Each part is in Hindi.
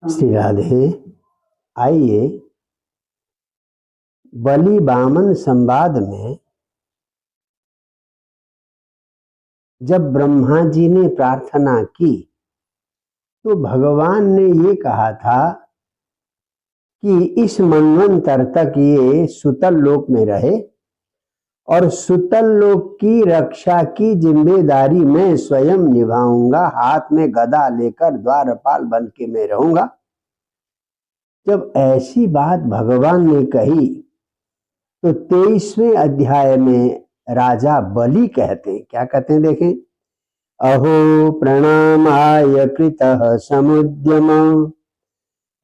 श्री राधे। आइए बलि बामन संवाद में जब ब्रह्मा जी ने प्रार्थना की तो भगवान ने ये कहा था कि इस मनवंतर तक ये सुतल लोक में रहे और सुतल लोक की रक्षा की जिम्मेदारी मैं स्वयं निभाऊंगा। हाथ में गदा लेकर द्वारपाल बन के मैं रहूंगा। जब ऐसी बात भगवान ने कही तो 23वें अध्याय में राजा बलि कहते हैं, क्या कहते हैं देखें। अहो प्रणामाय कृतः समुद्यम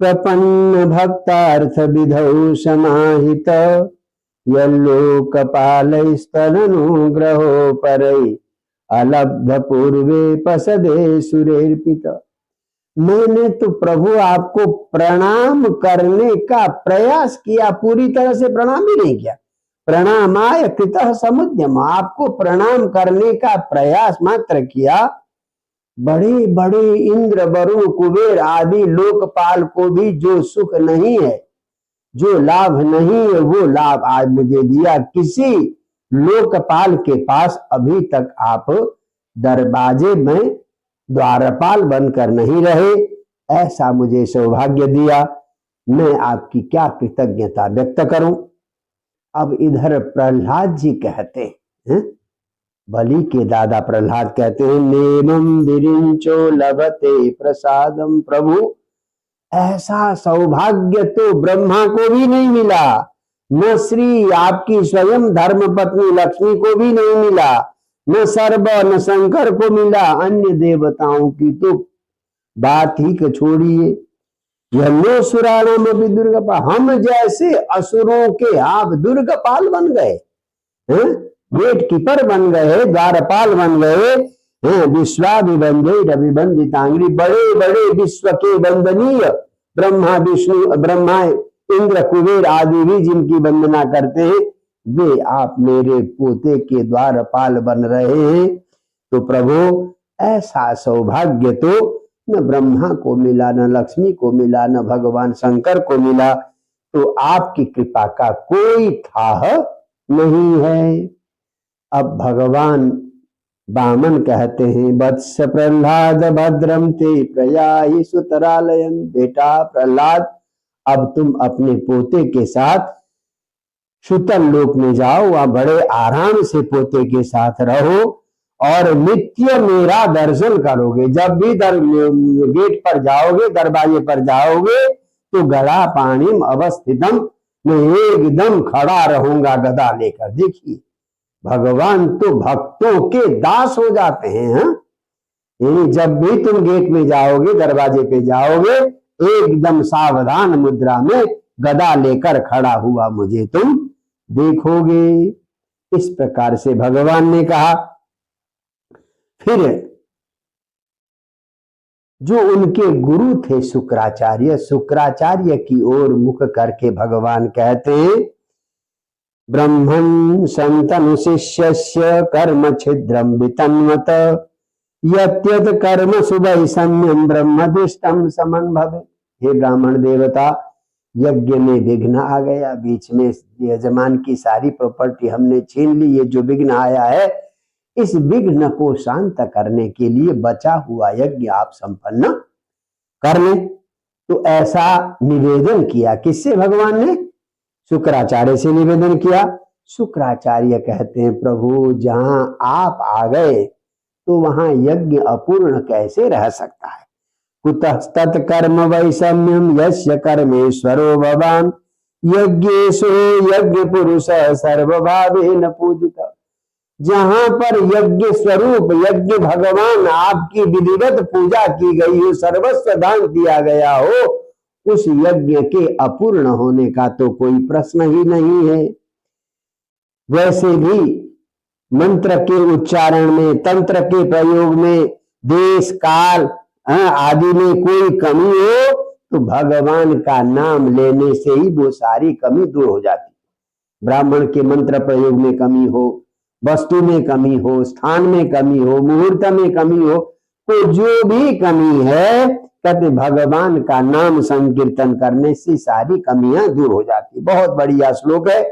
प्रपन्न भक्तार्थ विधौ समाहित यल्लोकपालैस्तदनुग्रहो परै अलब्ध पूर्वे पसदे सुरेर्पित। मैंने तो प्रभु आपको प्रणाम करने का प्रयास किया, पूरी तरह से प्रणाम ही नहीं किया। प्रणामाय कृतः समुद्यम, आपको प्रणाम करने का प्रयास मात्र किया। बड़े बड़े इंद्र वरुण कुबेर आदि लोकपाल को भी जो सुख नहीं है, जो लाभ नहीं है, वो लाभ आज मुझे दिया। किसी लोकपाल के पास अभी तक आप दरवाजे में द्वारपाल बनकर नहीं रहे, ऐसा मुझे सौभाग्य दिया। मैं आपकी क्या कृतज्ञता व्यक्त करूं। अब इधर प्रहलाद जी कहते हैं, बलि के दादा प्रहलाद कहते हैं, नेमं विरिंचो लभते प्रसादम। प्रभु ऐसा सौभाग्य तो ब्रह्मा को भी नहीं मिला, न श्री आपकी स्वयं धर्मपत्नी लक्ष्मी को भी नहीं मिला, न सर्व न शंकर को मिला। अन्य देवताओं की तो बात ही छोड़िए। यह सुराणाम अभी दुर्गपाल, हम जैसे असुरों के आप दुर्गपाल बन गए, गेट कीपर बन गए, द्वारपाल बन गए। विश्वाभिवंदे रविबंदितांग्री, बड़े बड़े विश्व के वंदनीय ब्रह्मा विष्णु ब्रह्मा इंद्र कुबेर आदि भी जिनकी वंदना करते हैं, वे आप मेरे पोते के द्वारपाल बन रहे हैं। तो प्रभु ऐसा सौभाग्य तो न ब्रह्मा को मिला, न लक्ष्मी को मिला, न भगवान शंकर को मिला। तो आपकी कृपा का कोई था नहीं है। अब भगवान बामन कहते हैं, वत्स प्रहलाद भद्रम ते प्रयाहि सुतरालयम। बेटा प्रहलाद, अब तुम अपने पोते के साथ सुतल लोक में जाओ, वहां बड़े आराम से पोते के साथ रहो और नित्य मेरा दर्शन करोगे। जब भी गेट पर जाओगे, दरवाजे पर जाओगे, तो गदा पाणिम अवस्थितम, मैं एकदम खड़ा रहूंगा गदा लेकर। देखिए भगवान तो भक्तों के दास हो जाते हैं। जब भी तुम गेट में जाओगे, दरवाजे पे जाओगे, एकदम सावधान मुद्रा में गदा लेकर खड़ा हुआ मुझे तुम देखोगे। इस प्रकार से भगवान ने कहा। फिर जो उनके गुरु थे शुक्राचार्य, शुक्राचार्य की ओर मुख करके भगवान कहते हैं, ब्रह्मन् संतनु शिष्यस्य कर्म छिद्रम वितन्वत यत्यत कर्म सुवैषम्यम ब्रह्म दृष्टम समन भवे। हे ब्राह्मण देवता, यज्ञ में विघ्न आ गया, बीच में यजमान की सारी प्रॉपर्टी हमने छीन ली। ये जो विघ्न आया है, इस विघ्न को शांत करने के लिए बचा हुआ यज्ञ आप संपन्न कर लें। तो ऐसा निवेदन किया। किससे? भगवान ने शुक्राचार्य से निवेदन किया। शुक्राचार्य कहते हैं, प्रभु जहां आप आ गए तो वहां यज्ञ अपूर्ण कैसे रह सकता है। कुतः तत्कर्म वैषम्यम यस्य कर्मेश्वरो भवान यज्ञेशो यज्ञ पुरुष सर्वभावेन पूजित। जहां पर यज्ञ स्वरूप यज्ञ भगवान आपकी विधिवत पूजा की गई हो, सर्वस्व दान दिया गया हो, उस यज्ञ के अपूर्ण होने का तो कोई प्रश्न ही नहीं है। वैसे भी मंत्र के उच्चारण में, तंत्र के प्रयोग में, देश काल आदि में कोई कमी हो तो भगवान का नाम लेने से ही वो सारी कमी दूर हो जाती। ब्राह्मण के मंत्र प्रयोग में कमी हो, वस्तु में कमी हो, स्थान में कमी हो, मुहूर्त में कमी हो, तो जो भी कमी है कहते भगवान का नाम संकीर्तन करने से सारी कमियां दूर हो जाती। बहुत बढ़िया श्लोक है।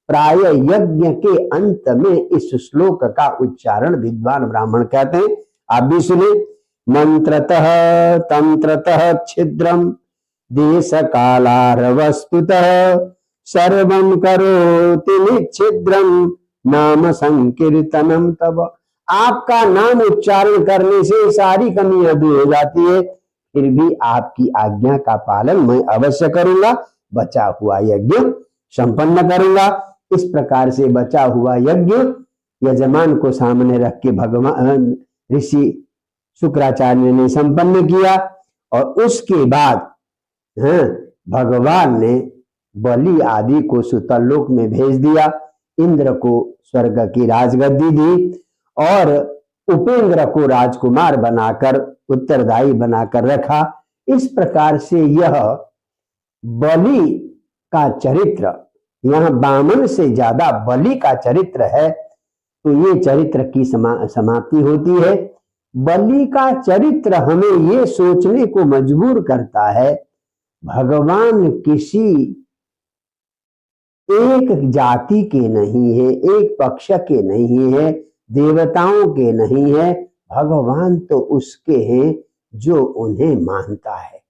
प्राय यज्ञ के अंत में इस श्लोक का उच्चारण विद्वान ब्राह्मण कहते हैं। आप भी सुने। मंत्रतः तंत्रतः छिद्रम देश कालार वस्तुतः सर्वं करोति निच्छिद्रम नाम संकीर्तनम तब। आपका नाम उच्चारण करने से सारी कमियां दूर हो जाती है। फिर भी आपकी आज्ञा का पालन मैं अवश्य करूंगा, बचा हुआ यज्ञ संपन्न करूंगा। इस प्रकार से बचा हुआ यज्ञ यजमान को सामने रख के भगवान ऋषि शुक्राचार्य ने संपन्न किया। और उसके बाद भगवान ने बलि आदि को सुतलोक में भेज दिया, इंद्र को स्वर्ग की राजगद्दी दी और उपेंद्र को राजकुमार बनाकर उत्तरदायी बनाकर रखा। इस प्रकार से यह बलि का चरित्र, यहाँ वामन से ज्यादा बलि का चरित्र है, तो ये चरित्र की समाप्ति होती है। बलि का चरित्र हमें ये सोचने को मजबूर करता है, भगवान किसी एक जाति के नहीं है, एक पक्ष के नहीं है, देवताओं के नहीं है। भगवान तो उसके हैं जो उन्हें मानता है,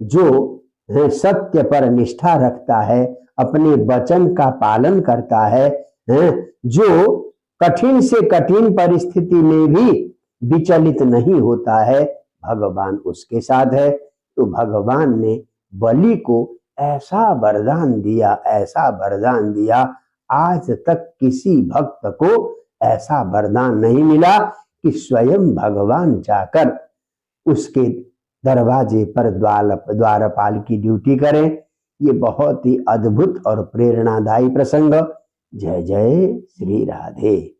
जो सत्य पर निष्ठा रखता है, अपने वचन का पालन करता है, जो कठिन से कठिन परिस्थिति में भी विचलित नहीं होता है, भगवान उसके साथ है। तो भगवान ने बलि को ऐसा वरदान दिया, ऐसा वरदान दिया, आज तक किसी भक्त को ऐसा वरदान नहीं मिला कि स्वयं भगवान जाकर उसके दरवाजे पर द्वारपाल की ड्यूटी करें। ये बहुत ही अद्भुत और प्रेरणादायी प्रसंग। जय जय श्री राधे।